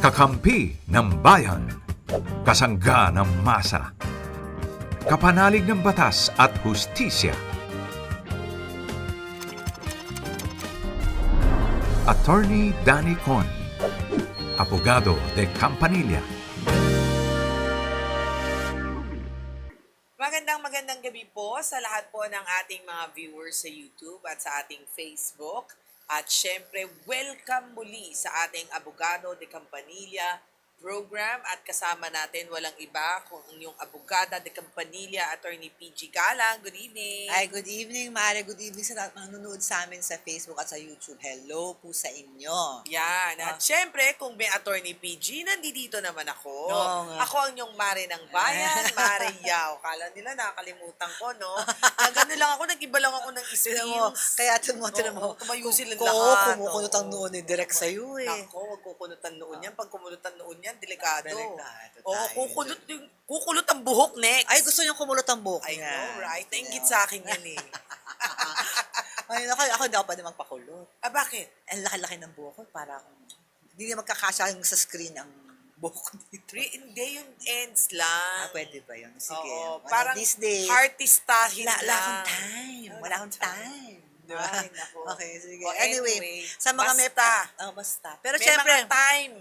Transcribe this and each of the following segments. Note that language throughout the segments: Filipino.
Kakampi ng bayan, kasangga ng masa, kapanalig ng batas at hustisya. Attorney Danny Con, Abogado de Campanilla. Magandang gabi po sa lahat po ng ating mga viewers sa YouTube at sa ating Facebook. At syempre, welcome muli sa ating Abogado de Campanilla program at kasama natin walang iba kung inyong Abogada de Campanilla, Attorney PG Galang. Good evening. Ay, good evening, Mare. Good evening sa lahat ng nanonood sa amin sa Facebook at sa YouTube. Hello po sa inyo. Yan. At syempre, kung may Attorney PG, nandito naman ako. Oo nga. Ako ang inyong Mare ng Bayan, Mare Yao. Kala nila nakakalimutan ko, no? Gano'n lang ako, nag-iba lang ako ng Tinan mo, skills. kaya tinan mo, tumayo silang ko, lahat. kumukunot ang noon ni Direk sa'yo eh. Nako, wag kukunutan noon yan. Pag kumunutan noon yan, delikado. Delikado Oo, tayo. kukulot ang buhok next. Ay, gusto niyang kumulot ang buhok I niya. know, right? Nainggit sa akin yan eh. Ay, ako hindi ako pwede magpakulot. Bakit? Ang laki-laki ng buhok ko, para akong, hindi na magkakasya sa screen ang buhok ko dito. Hindi, yung ends lang. Pwede ba yun? Sige. Oo, One of parang these days. artistahin Wala lang. akong time. Wala akong time. Diba? Ay, naku. Okay, sige. O, Anyway, sa mga basta. basta. Pero May syempre, mga time.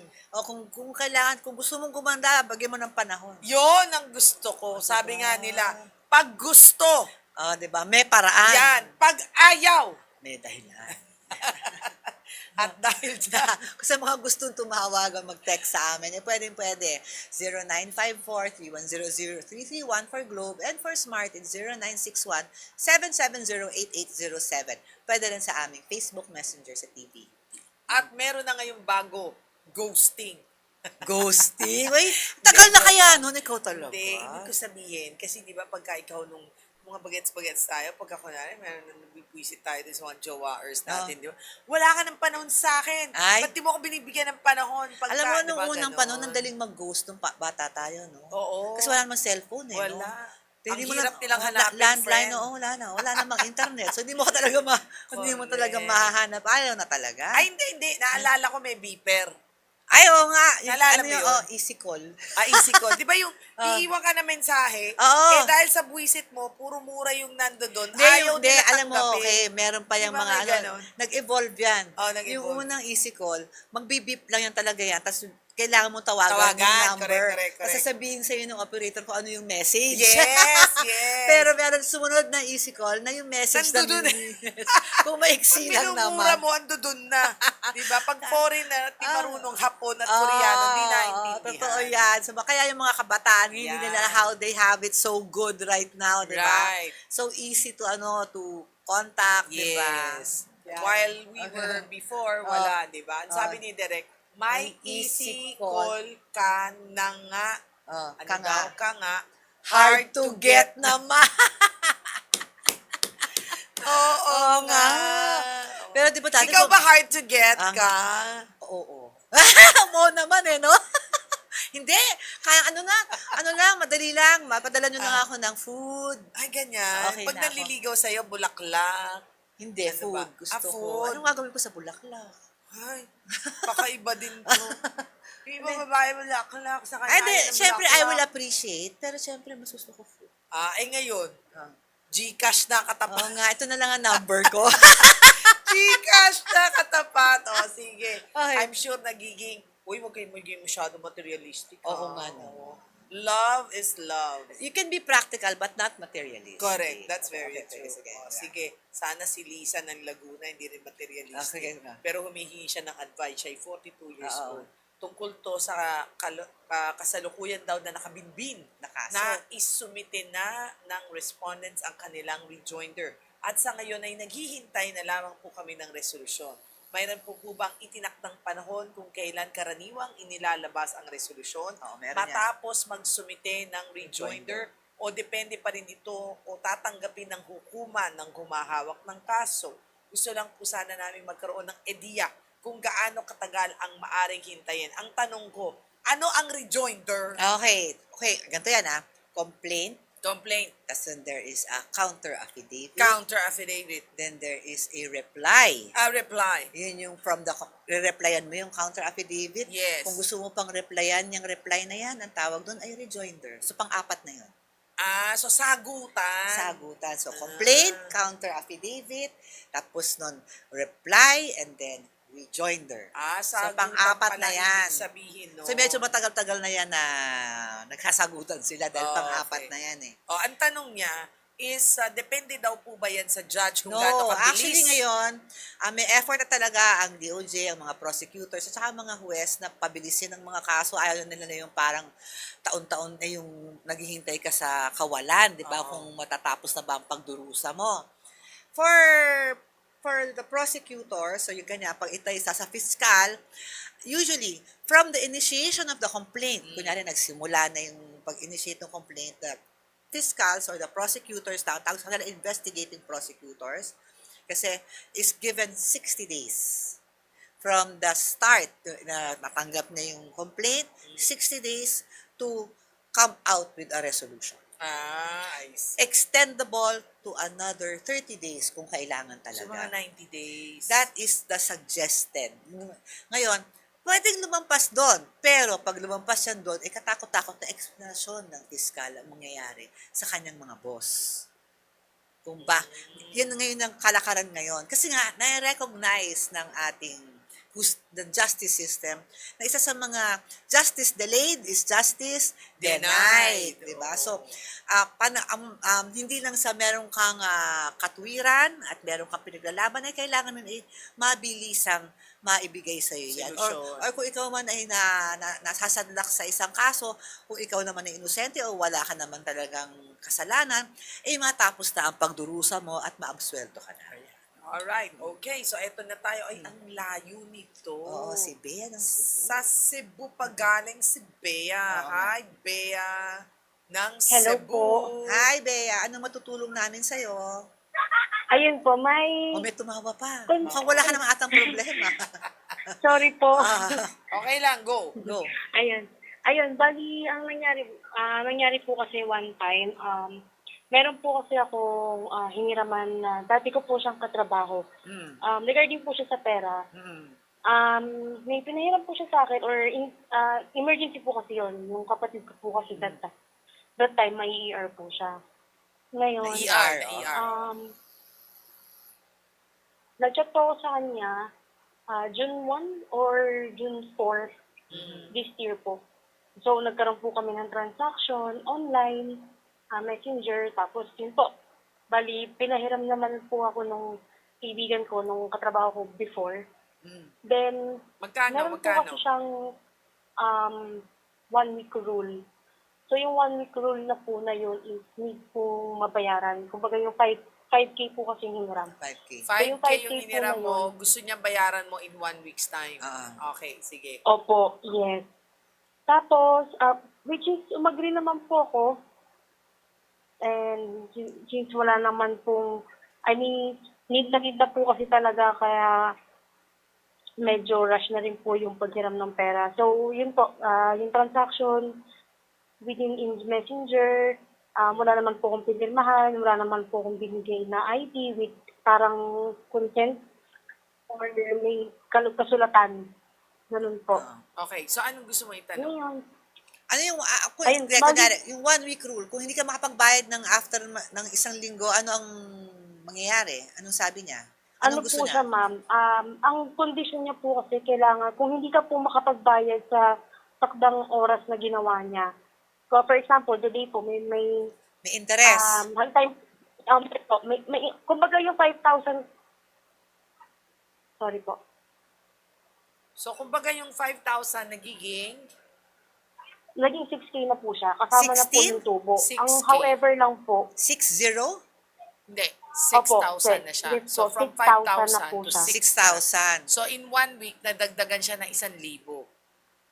kung kailangan, kung gusto mong gumanda, bagyan mo ng panahon. Yon ang gusto ko. Sabi nga nila, pag gusto, Di ba? May paraan. yan. Pag ayaw, May dahilan. at dahil Na, dyan, kung sa mga gustong tumawag o mag-text sa amin, pwede. 0954-3100-331 for Globe and for Smart, it's 0961-770-8807. Pwede rin sa aming Facebook Messenger sa TV. at meron na ngayong bago, ghosting. Ghosting? Wait, tagal na kaya nun? Ikaw talaga? Hindi, ibig ko sabihin, kasi di ba pagka ikaw nung mga bagets-bagets tayo, pagka kunwari, meron na nabibwisit tayo din sa mga jowaers natin, di ba? Wala ka ng panahon sa akin. Ay. Ba't di mo ako binibigyan ng panahon? Pagka, Alam mo, di nung ba, unang ganon? panahon, ang daling mag-ghost nung bata tayo, no? Oo. Kasi wala namang cellphone, eh, no? Wala. Hindi Ang mo hirap nilang hanapin, landline, friend. wala na. Wala namang internet. So, hindi mo ka talaga hindi mo talaga Correct. mahahanap. Ayaw na talaga. Ay, hindi. Naalala ko may beeper. Ay, oo nga. Naalala mo yun? Easy call. Easy call. Di ba yung iiwan ka na mensahe, Oo. dahil sa buwisit mo, puro mura yung nando doon. Hindi, Ayaw hindi, nila alam mo, tanggapin. okay, meron pa yung Di ba mga, may ganon? nag-evolve yan. Nag-evolve. Yung unang easy call, magbibip lang yan talaga yan, tapos kailangan mong tawagan yung number. Correct. Tapos sasabihin sa'yo ng operator kung ano yung message. Yes. Pero meron sumunod na easy call na yung message Nandun na kung maiksi lang Minumura naman. mo, ando doon na. Di ba? Pag foreigner, di marunong Hapon at Koreano, di naintindihan. Totoo yan. So, kaya yung mga kabataan, hindi Yan. nila how they have it so good right now, di ba? Right. So easy to to contact, di ba? Yes. Yan. While we were before, wala, di ba? Ang sabi ni Direk, may May easy easy call ka na nga. Ano ka daw nga. ka nga? Hard to get naman. Oo nga. Pero di ba dati Ikaw ba hard to get Ah. ka? Oo. Mo naman no? Hindi. Kaya ano lang, madali lang. Mapadala nyo na nga ako ng food. Ay, ganyan. Okay Pag na ako. nanliligaw sa'yo, bulaklak. Hindi, Ano food. ba? Gusto ko. Food. Anong gagawin ko sa bulaklak? Ay, kakaiba din to. Yung iba babae bulaklak, sa kanya Ay, di, ayaw ng syempre, I bulaklak. will appreciate. Pero syempre, mas gusto ko food. Ngayon, Ah. Gcash na Oo katapat. nga, ito na lang ang number ko. Gcash na katapat. O, sige. Okay. I'm sure nagiging, huwag kayo magiging masyado materialistic. Oo nga, no. Love is love. You can be practical but not materialistic. Correct. That's very Okay, true. sige. Sige. Sana si Lisa ng Laguna hindi rin materialistic. Sige nga. Pero humihingi siya ng advice. Siya ay 42 years Oo. old. Tungkol to sa kasalukuyan daw na nakabinbin Na kaso. na isumite na ng respondents ang kanilang rejoinder. At sa ngayon ay naghihintay na lamang po kami ng resolusyon. Mayroon po bang itinakdang panahon kung kailan karaniwang inilalabas ang resolusyon Oo, meron yan. matapos magsumite ng rejoinder o depende pa rin ito o tatanggapin ng hukuman ng humahawak ng kaso. Gusto lang po sana namin magkaroon ng ideya kung gaano katagal ang maaring hintayin. Ang tanong ko, ano ang rejoinder? Okay, ganito yan Complaint, Complaint. Then there is a counter affidavit. Counter affidavit. Then there is a reply. A reply. Yun yung from the, re-replyan mo yung counter affidavit. Yes. Kung gusto mo pang replyan, yung reply na yan, ang tawag doon ay rejoinder. So, pang-apat na yun. So sagutan. Sagutan. So, complaint, counter affidavit, tapos nun, reply, and then rejoinder. So, Sagutan pang-apat pala na yan. ibig sabihin, no? So, medyo matagal-tagal na yan na nagkasagutan sila dahil Okay. pang-apat na yan eh. Ang tanong niya is, depende daw po ba yan sa judge kung No, gaano kabilis? actually ngayon, may effort na talaga ang DOJ, ang mga prosecutors, at saka mga huwes na pabilisin ang mga kaso. Ayaw nila na yung parang taon-taon na yung naghihintay ka sa kawalan, di ba? Oo. Kung matatapos na ba ang pagdurusa mo. For the prosecutor, so yung ganyan, pag itay sa fiscal, usually, from the initiation of the complaint, kunyari nagsimula na yung pag-initiate ng complaint, the fiscals or the prosecutors, tawag sa kanila investigating prosecutors, kasi is given 60 days from the start na natanggap na yung complaint, 60 days to come out with a resolution. I see. Extendable to another 30 days kung kailangan So, talaga. mga 90 days. That is the suggested. Ngayon, pwedeng lumampas doon. Pero pag lumampas yan doon, katakot-takot na explanation ng fiskal ang mangyayari sa kanyang mga boss. Kung ba, yun ngayon ang kalakaran ngayon. Kasi nga, na-recognize ng ating the justice system na isa sa mga justice delayed is justice denied. Diba? So, hindi lang sa meron kang katwiran at meron kang pinaglalaban ay kailangan nun mabilisang maibigay sa iyo yan. Solusyon. Or kung ikaw man ay nasasadlak sa isang kaso, kung ikaw naman ay inosente o wala ka naman talagang kasalanan, matapos na ang pagdurusa mo at maabsuelto ka na. Alright, okay. So, eto na tayo. Ay, ang layo nito. Oo, si Bea ng Cebu. Sa Cebu pa galing si Bea. Oo. Hi, Bea ng Hello Cebu. po. Hi, Bea. Ano matutulong namin sa'yo? Ayun po, may... O may tumawa pa. Kun- Mukhang wala ka namang atang problema. Sorry po. Okay lang, go. Go. Ayun, bali, ang nangyari po kasi one time, meron po kasi akong hiniraman na dati ko po siyang katrabaho. Mm. Regarding po siya sa pera, Mm. may pinahiram po siya sa akin or emergency po kasi yun. Yung kapatid ko po kasi that time may ER po siya. Ngayon, ER. nag-chat po ako sa kanya June 1 or June 4 this year po. So, nagkaroon po kami ng transaction online, messenger, tapos yun po. Bali, pinahiram naman po ako nung kaibigan ko, nung katrabaho ko before. Mm. Then, Magkano? meron po kasi siyang 1 week rule. So, yung 1 week rule na po na yun is need po mabayaran. Kumbaga yung 5K po kasi hiniram. 5K. 5K yung 5K yung po hiniram na mo, yun. gusto niya bayaran mo in 1 week's time. Ah. Okay, sige. Opo, yes. Tapos, which is, umagri naman po ako. And since wala naman pong, need na po kasi talaga, kaya medyo rush na rin po yung paghiram ng pera. So, yun po, yung transaction within in Messenger, wala naman po akong pinirmahan, wala naman po akong binigay na ID with parang consent or may kasulatan. Ganun po. Okay, so anong gusto mo itanong? Ngayon, Ano yung, Ayun, yung 1 week rule, kung hindi ka makapagbayad ng after ng isang linggo, ano ang mangyayari? Anong sabi niya? ano Anong po siya, ma'am? Ang condition niya po kasi kailangan, kung hindi ka po makapagbayad sa takdang oras na ginawa niya. So, for example, today po, may May interest. time, kumbaga yung 5,000, sorry po. So, kumbaga yung 5,000 nagiging Naging 6K na po siya, kasama na po 16? yung tubo. 6K. Ang however lang po, 6-0? Hindi, Opo, 6,000 na siya. yes So, po, from 6,000 5,000 na po to siya. 6,000. 6,000. So, in 1 week, nadagdagan siya ng 1,000.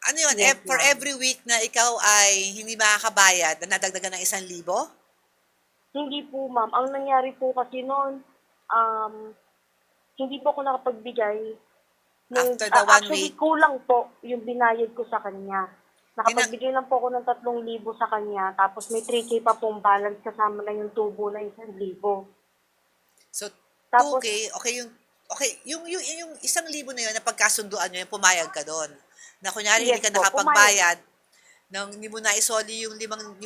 Ano yun? Yes, For ma'am. every week na ikaw ay hindi makakabayad, na nadagdagan ng 1,000? Hindi po, ma'am. Ang nangyari po kasi noon, hindi po ako nakapagbigay. After the 1 Actually, week? kulang po yung binayad ko sa kanya. Nakapagbigay lang po ako ng 3,000 sa kanya, tapos may 3K pa pong balance kasama na yung tubo na 1,000. So, Tapos, 2K, yung 1,000 na yun na pagkasunduan nyo, yung pumayag ka doon. Na kunyari, hindi yes ka po, nakapagbayad, nang hindi mo na isoli yung 5,000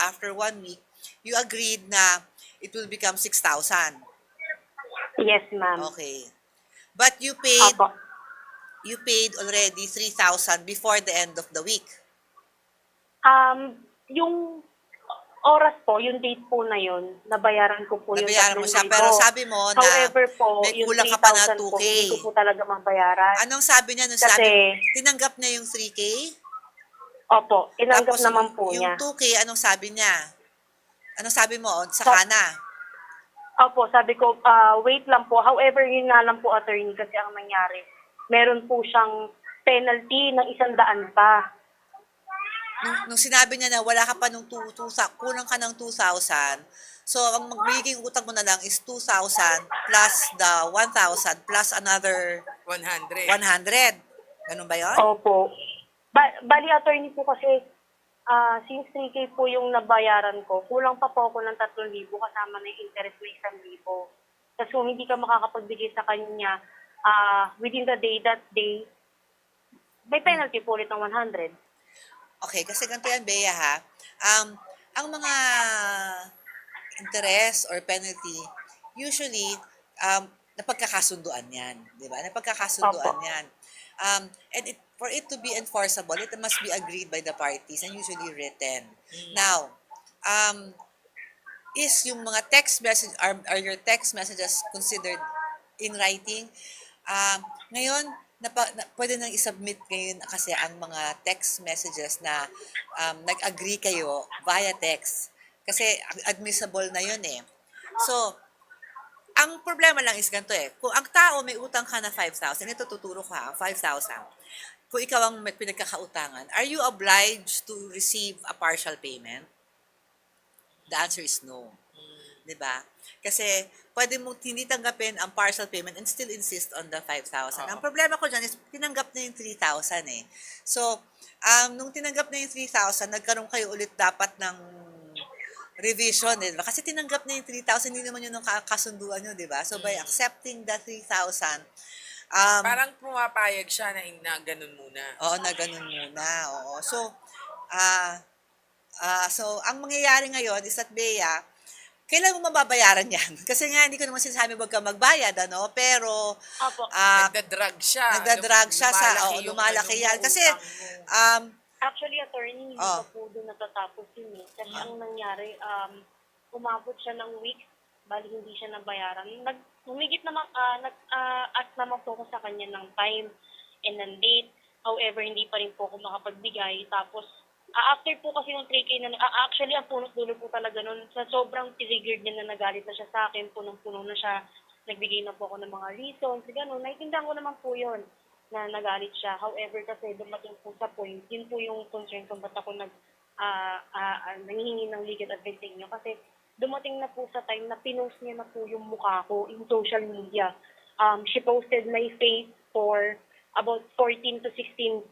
after 1 week, you agreed na it will become 6,000. yes ma'am. Okay. But Opo. you paid already 3,000 before the end of the week. Yung oras po, yung date po na yun, nabayaran ko po yung Nabayaran mo siya, 3,000. pero sabi mo na However po, may yung kulang ka pa na 3,000 po, 2K. hindi ko po talaga mabayaran. Anong sabi niya? Nung Kasi, sabi mo, tinanggap niya yung 3K? opo, inanggap Tapos naman po yung niya. 2K, anong sabi niya? Anong sabi mo? Sa Sa- kana? Opo, sabi ko, wait lang po. However, yun nga lang po, attorney, kasi ang nangyari, meron po siyang penalty ng 100 pa. Nung sinabi niya na wala ka pa nung kulang ka ng 2,000, so ang magiging utang mo na lang is 2,000 plus the 1,000 plus another 100. 100. Ganun ba yun? Opo. Bali, attorney po kasi, since 3K po yung nabayaran ko, kulang pa po ako ng 3,000 kasama na yung interest na 1,000. Kasi kung hindi ka makakapagbigay sa kanya within the day, that day, may penalty po ulit ng 100. Okay, kasi ganito yan, Bea, ha? Ang mga interest or penalty, usually, napagkakasunduan yan. Di ba? Napagkakasunduan Opo. yan. And for it to be enforceable, it must be agreed by the parties and usually written. Now, is yung mga text message, are your text messages considered in writing? Ngayon, pwede nang isubmit ngayon kasi ang mga text messages na nag-agree kayo via text. Kasi admissible na yun eh. So, ang problema lang is ganito eh. Kung ang tao may utang ka na 5,000, ito tuturo ko ha, 5,000. Kung ikaw ang may pinagkakautangan, are you obliged to receive a partial payment? The answer is no. 'Di ba? Kasi pwede mo hindi tanggapin ang partial payment and still insist on the 5,000. Ang problema ko dyan is tinanggap na yung 3,000 eh. So, nung tinanggap na yung 3,000, nagkaroon kayo ulit dapat ng revision, di ba? Kasi tinanggap na yung 3,000, hindi naman yun ang kasunduan nyo, di ba? So, by accepting the 3,000, Parang pumapayag siya na ganun muna. oo, na ganun muna. Oo. So, ang mangyayari ngayon is that, Bea, kailan mo mababayaran yan? Kasi nga, hindi ko naman sinasabi wag ka magbayad, ano? Pero, Opo. Nagdadrag siya. nagdadrag siya Lumalaki yung lumalaki ano mo, yan. Kasi, utang mo. Actually, attorney, hindi Oh. pa po doon natatapos yun eh. Kasi ang nangyari, umabot siya ng weeks, bali hindi siya nabayaran. Humigit naman, nag-ask naman po ako sa kanya ng time and ng date. However, hindi pa rin po ako makapagbigay. Tapos, after po kasi ng 3K na, actually, ang punot-dulo po talaga nun, sa sobrang triggered niya na nagalit na siya sa akin, punong-puno na siya, nagbigay na po ako ng mga reasons, gano'n. Naiintindihan ko naman po yun na nagalit siya. However, kasi dumating po sa point, yun po yung concern kung ba't ako nanghihingi ng legal advice sa inyo. Kasi dumating na po sa time na pinost niya na po yung mukha ko in social media. She posted my face for about 14 to 16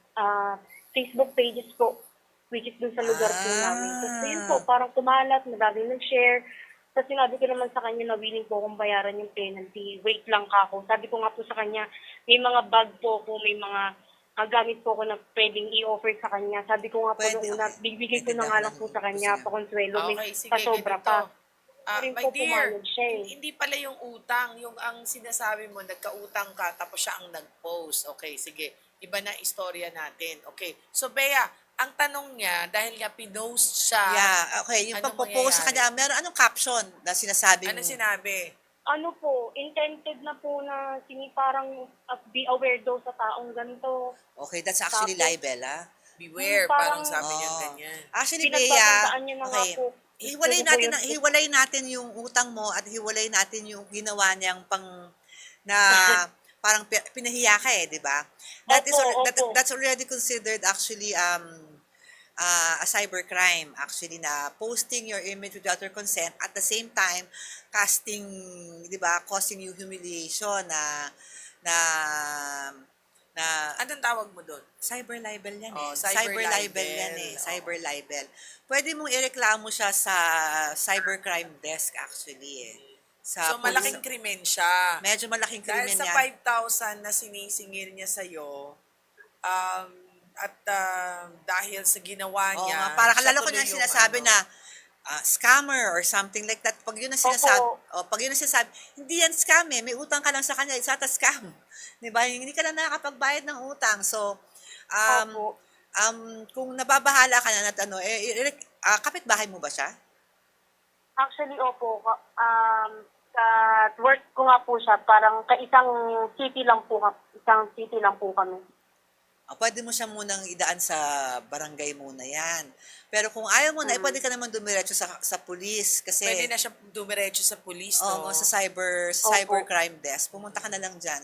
Facebook pages po, which is dun sa lugar po namin. Tapos yun po, parang kumalat, madaming nag-share. Tapos sinabi ko naman sa kanya na willing po akong bayaran yung penalty. Wait lang ka ako. Sabi ko nga po sa kanya, may mga bag po ako, may mga gamit po ako na pwedeng i-offer sa kanya. Sabi ko nga po Pwede, nung una, okay. bibigay ko na nga lang po sa kanya, pakonsuelo, may Okay, sige, pasobra ganito. pa. Rin My po dear, pumayag siya eh. hindi pala yung utang. Yung ang sinasabi mo, nagkautang ka, tapos siya ang nag-post. Okay, sige. Iba na istorya natin. Okay. So, Bea, ang tanong niya, dahil nga pinost siya, yeah, okay. Yung anong pagpo-post sa kanya, meron anong caption na sinasabi ano mo? sinabi? Ano po, intended na po na parang be aware daw sa taong ganito. Okay, that's actually Tapos, libel, ah. Beware, Parang- parang sabi niya Oo. ganyan. Actually, Bea, Pinagpapandaan niya na nga okay. po. Hiwalay natin yung utang mo at hiwalay natin yung ginawa niyang na parang pinahiya ka eh, di ba? Opo. That's already considered actually a cybercrime actually na posting your image without your consent at the same time causing you humiliation na na Anong tawag mo doon? cyber libel yan eh. Oh, Cyber cyber libel libel. yan eh. Oo. Cyber libel. Pwede mong ireklamo siya sa cybercrime desk actually eh. Sa So, malaking krimen siya. medyo malaking Dahil krimen sa yan. 5,000 na sinisingil niya sa'yo, at dahil sa ginawa Oo niya, nga, para siya kalala ko tuloy niya yung sinasabi ano. na scammer or something like that. Pag yun ang sinasabi, Opo. pag yun ang sinasabi, hindi yan scam eh. May utang ka lang sa kanya, it's not a scam. Di ba? Hindi ka lang nakakapagbayad ng utang. So, Opo. kung nababahala ka na ano, kapitbahay mo ba siya? Actually, opo. Sa work ko nga po siya, parang isang city lang po, isang city lang po kami. Pwede mo siya munang idaan sa barangay muna yan. Pero kung ayaw mo na, pwede ka naman dumiretso sa police. Kasi, Pwede na siya dumiretso sa police, oo, no? sa Opo. cybercrime desk. Pumunta ka na lang dyan.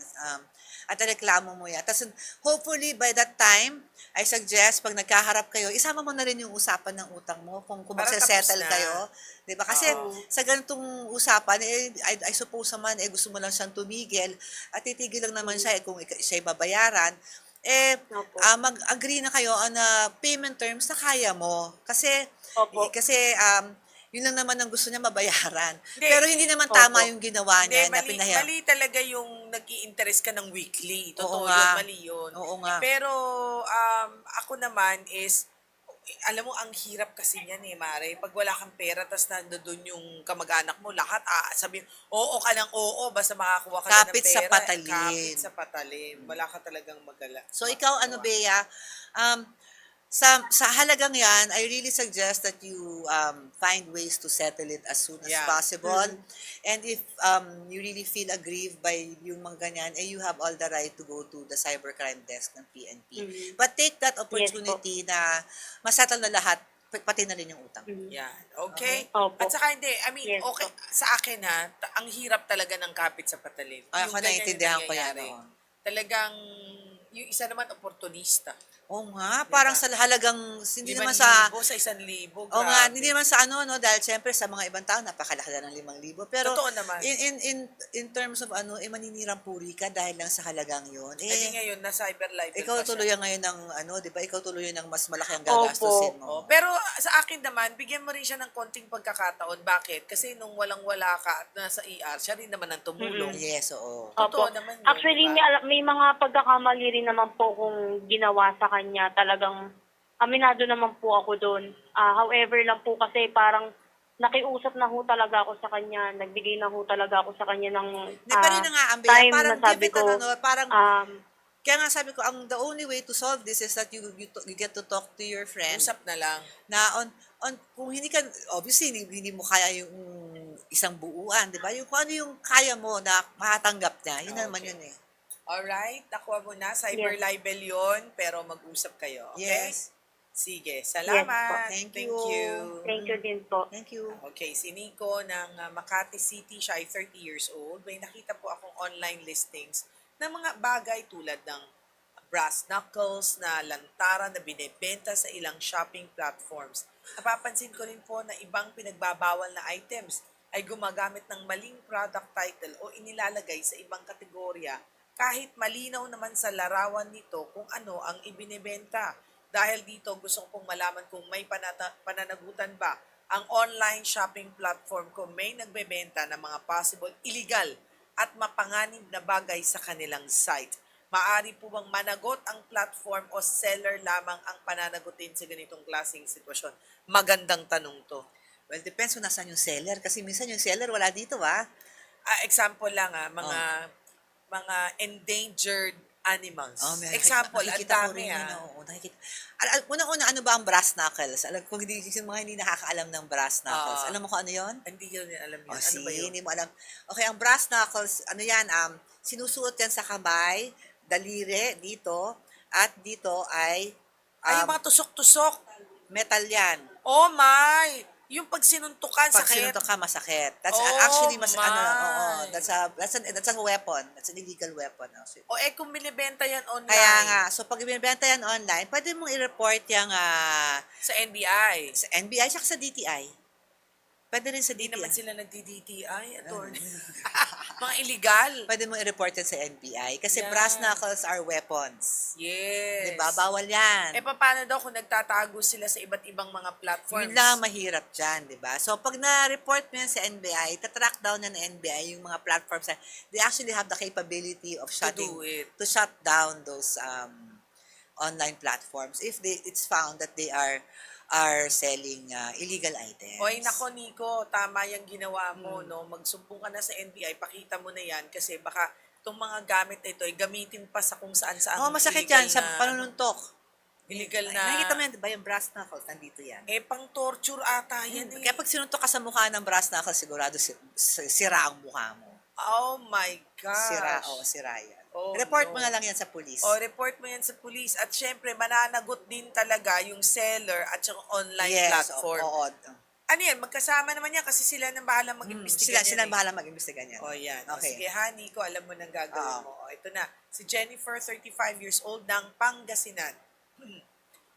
At reklamo mo yan. Tapos, hopefully, by that time, I suggest, pag nagkaharap kayo, isama mo na rin yung usapan ng utang mo kung Para magsasettle tapos na. kayo. Diba? Kasi, Oo. sa ganitong usapan, I suppose naman, gusto mo lang siyang tumigil at titigil lang naman siya kung siya'y babayaran. Opo. Mag-agree na kayo on payment terms na kaya mo. Kasi, Opo. yun lang naman ang gusto niya mabayaran. Hindi. Pero hindi naman Opo. tama yung ginawa niya na Mali, pinahiyang. mali talaga yung nag-i-interest ka ng weekly. Oo Totoo nga. yun, mali yun. Oo nga. Pero ako naman is, alam mo, ang hirap kasi niyan eh, Mare. Pag wala kang pera, tas nandoon yung kamag-anak mo, lahat, sabi, oo ka ng oo, basta makakuha ka na ng Kapit pera. sa patalim. Kapit sa patalim. Wala ka talagang magala. So ikaw, Bea, sa halagang yan, I really suggest that you find ways to settle it as soon as Yeah. possible. And if you really feel aggrieved by yung mga ganyan, you have all the right to go to the cybercrime desk ng PNP. But take that opportunity na masettle na lahat, pati na rin yung utang. Yan. Okay? Opo. At saka hindi, I mean, Yes, okay, sa akin ang hirap talaga ng kapit sa patalim. Ako ganyan yung naiintindihan ko yan. nangyayari. Oo. Talagang, yung isa naman, oportunista. Oo nga, parang sa halagang, hindi naman 5,000 sa, sa 1,000. oo nga, grabe. hindi naman sa ano, no, dahil syempre sa mga ibang tao, napakalaki na ng 5,000. Pero, Totoo naman. in terms of ano, maninirang puri ka dahil lang sa halagang yun. Eh, di ngayon, na cyber libel Ikaw pa siya. tuloy ngayon ng ano, di ba? Ikaw tuloy ng mas malaki ang gagastusin mo. Oh, pero sa akin naman, bigyan mo rin siya ng konting pagkakataon. Bakit? Kasi nung walang-wala ka at nasa ER, siya rin naman ang tumulong. Yes, oo. Totoo Opo. naman yun, Actually, diba? may mga pagkakamali rin naman po kung ginawa sa kanya. Talagang aminado naman po ako doon. However lang po kasi parang nakiusap na ho talaga ako sa kanya. Nagbigay na ho talaga ako sa kanya ng Hindi, pero yun na nga, Ambea, time parang na sabi give it ko, ano, parang, um, kaya nga sabi ko, the only way to solve this is that you get to talk to your friend Usap na lang. na kung hindi ka, obviously, hindi mo kaya yung isang buuan, di ba? Yung kung ano yung kaya mo na makatanggap niya, yun naman Okay. yun eh. Alright, nakuha mo na. Cyber libel yun, pero mag-usap kayo. Okay? Yes. Sige, salamat. Thank Thank you. you. thank you din po. Thank you. Okay, si Nico ng Makati City, siya ay 30 years old. May nakita po akong online listings ng mga bagay tulad ng brass knuckles na lantaran na binebenta sa ilang shopping platforms. Napapansin ko rin po na ibang pinagbabawal na items ay gumagamit ng maling product title o inilalagay sa ibang kategorya kahit malinaw naman sa larawan nito kung ano ang ibinebenta. Dahil dito gusto ko pong malaman kung may pananagutan ba ang online shopping platform kung may nagbebenta ng mga possible illegal at mapanganib na bagay sa kanilang site. Maari po bang managot ang platform o seller lamang ang pananagutin sa ganitong klaseng sitwasyon? Magandang tanong to. Well, depends kung nasaan yung seller. Kasi minsan yung seller wala dito, Example lang mga endangered animals. Example, ang nakikita ko dami rin yun, ah. oo, nakikita. Unang-una, ano ba ang brass knuckles? Alam, kung hindi, yung mga hindi nakakaalam ng brass knuckles, alam mo kung ano yun? Hindi ko rin alam yun. O, Ano ba yun? hindi mo alam. Okay, ang brass knuckles, ano yan, sinusuot yan sa kamay, daliri, dito, at dito ay Ay, yung mga tusok-tusok. metal yan. Oh my! Yung pag sinuntukan, Pag sakit. sinuntok ka, masakit. That's Oh actually, my! that's a weapon. That's an illegal weapon, actually. O kung binibenta yan online. Kaya nga, so pag ibinibenta yan online, pwede mong i-report yung Sa NBI. sa NBI at sa DTI. Pwede rin sa Hindi naman DTI. sila nagdi-DTI, attorney. Mga illegal. Pwede mo i-report yan sa NBI. Kasi Yan. brass knuckles are weapons. Yes. Diba? Bawal yan. Paano daw kung nagtatago sila sa iba't ibang mga platforms? Yun lang ang mahirap dyan, di ba? So, pag na-report mo yan sa NBI, tatrack down na ng NBI yung mga platforms na they actually have the capability of do it. to shut down those online platforms if it's found that they are selling illegal items. Oy, nako Nico, tama yung ginawa mo, no? Magsumbong ka na sa NBI, pakita mo na yan kasi baka itong mga gamit na ito ay gamitin pa sa kung saan-saan. Oh, masakit illegal yan sa na- panununtok. Illegal na. Nakikita mo yan, di ba? Yung brass knuckles, nandito yan. Pang torture ata yan eh. Kaya pag sinuntok ka sa mukha ng brass knuckles, sigurado sira ang mukha mo. Oh my gosh. Sira yan. Oh, Report no. mo na lang yan sa police. O, report mo yan sa police. At syempre, mananagot din talaga yung seller at yung online platform. Oo. Ano yan, magkasama naman yan kasi sila nang bahala mag-imbestiga Sila yan bahala mag-imbestiga niyan. O yan. Okay. Sige, honey ko, alam mo nang gagawin mo. O, ito na. Si Jennifer, 35 years old, ng Pangasinan.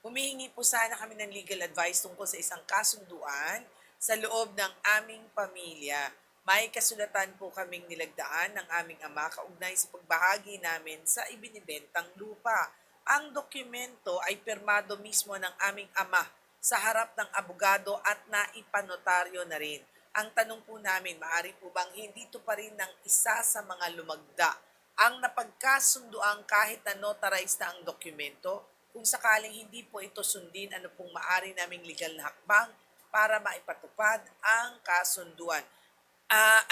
Humihingi po sana kami ng legal advice tungkol sa isang kasunduan sa loob ng aming pamilya. May kasulatan po kaming nilagdaan ng aming ama kaugnay sa pagbahagi namin sa ibinibentang lupa. Ang dokumento ay pirmado mismo ng aming ama sa harap ng abogado at naipanotaryo na rin. Ang tanong po namin, maaari po bang hindi ito pa rin ng isa sa mga lumagda ang napagkasunduang kahit na notarize na ang dokumento? Kung sakaling hindi po ito sundin, ano pong maaari naming legal na hakbang para maipatupad ang kasunduan?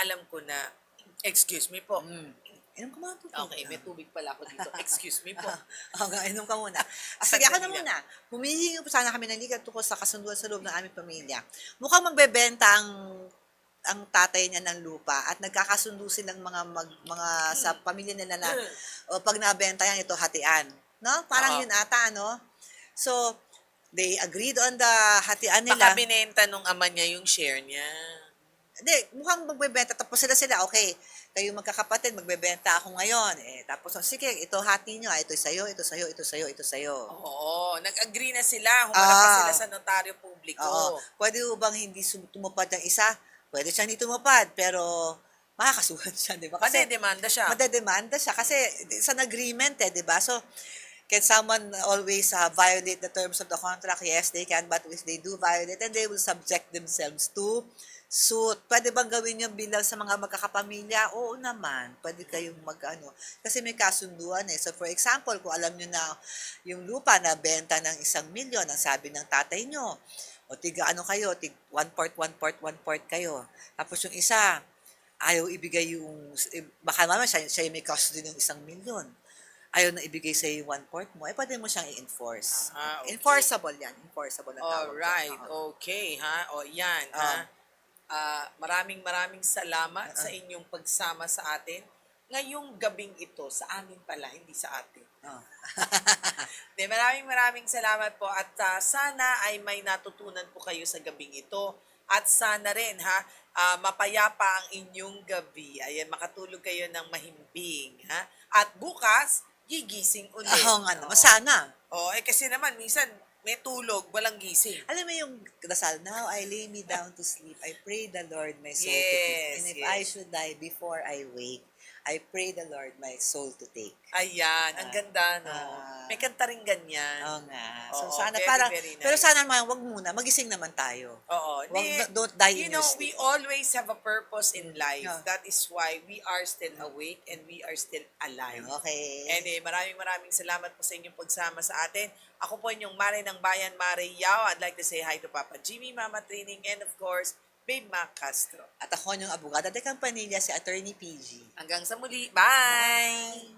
Alam ko na. Excuse me po. Inom ka muna. Okay, may tubig pala ako dito. Excuse me po. Okay, inom ka muna. Sige, Sige, ako na sandali muna. Humihingi po sana kami ng legal tungkol sa kasunduan sa loob ng aming pamilya. Mukhang magbebenta ang tatay niya ng lupa at nagkakasundo silang mga sa pamilya nila na o pag nabenta yan, ito hatian. No? Parang Oo. yun ata, no? So, they agreed on the hatian nila. Baka binenta nung ama niya yung share niya. Hindi, mukhang magbebenta. Tapos sila, okay, kayo magkakapatid, magbebenta ako ngayon. Tapos, sige, ito hati nyo. Ito sa'yo, ito sa'yo, ito sa'yo, ito sa'yo. Oo, nag-agree na sila. Humarap pa sila sa notaryo publiko. Oo. Pwede mo bang hindi tumupad ng isa? Pwede siya hindi tumupad, pero makakasuhan siya, di ba? Kasi Madedemanda siya. madedemanda siya. Kasi it's an agreement, di ba? So, can someone always violate the terms of the contract? Yes, they can. But if they do violate, then they will subject themselves to suit. Pwede bang gawin yung bilang sa mga magkakapamilya? Oo naman. Pwede kayong kasi may kasunduan eh. So for example, kung alam nyo na yung lupa na benta ng 1 milyon, ang sabi ng tatay nyo, o kayo, 1/4 kayo. Tapos yung isa, ayaw ibigay baka naman siya yung may custody ng 1 milyon. Ayaw na ibigay sa yung 1/4 mo, pwede mo siyang i-enforce. Okay. Enforceable yan. Enforceable na tawag. Alright, Oo. okay ha. O yan ha. Maraming salamat sa inyong pagsama sa atin. Ngayong gabing ito, sa amin pala, hindi sa atin. Oh. Maraming salamat po at sana ay may natutunan po kayo sa gabing ito at sana rin mapayapa ang inyong gabi. Ayan, makatulog kayo ng mahimbing. At bukas, gigising ulit. Oo nga naman. Sana. Kasi naman, minsan, may tulog, walang gising. Alam mo yung dasal, now I lay me down to sleep. I pray the Lord my soul to Yes, take. And if yes. I should die before I wake, I pray the Lord my soul to take. Ayan, ang ganda, no? May kanta rin ganyan. Oo nga. So Oo, sana very nice. pero sana naman, wag muna, magising naman tayo. Oo. Don't die in You know, your we sleep. always have a purpose in life. Yeah. That is why we are still awake and we are still alive. Okay. And maraming salamat po sa inyong pagsama sa atin. Ako po inyong Mare ng Bayan, Mare Yao. I'd like to say hi to Papa Jimmy, Mama Training, and of course, Babe Mac Castro. At ako yung abogada de Campanilla, si Attorney PG. Hanggang sa muli. Bye!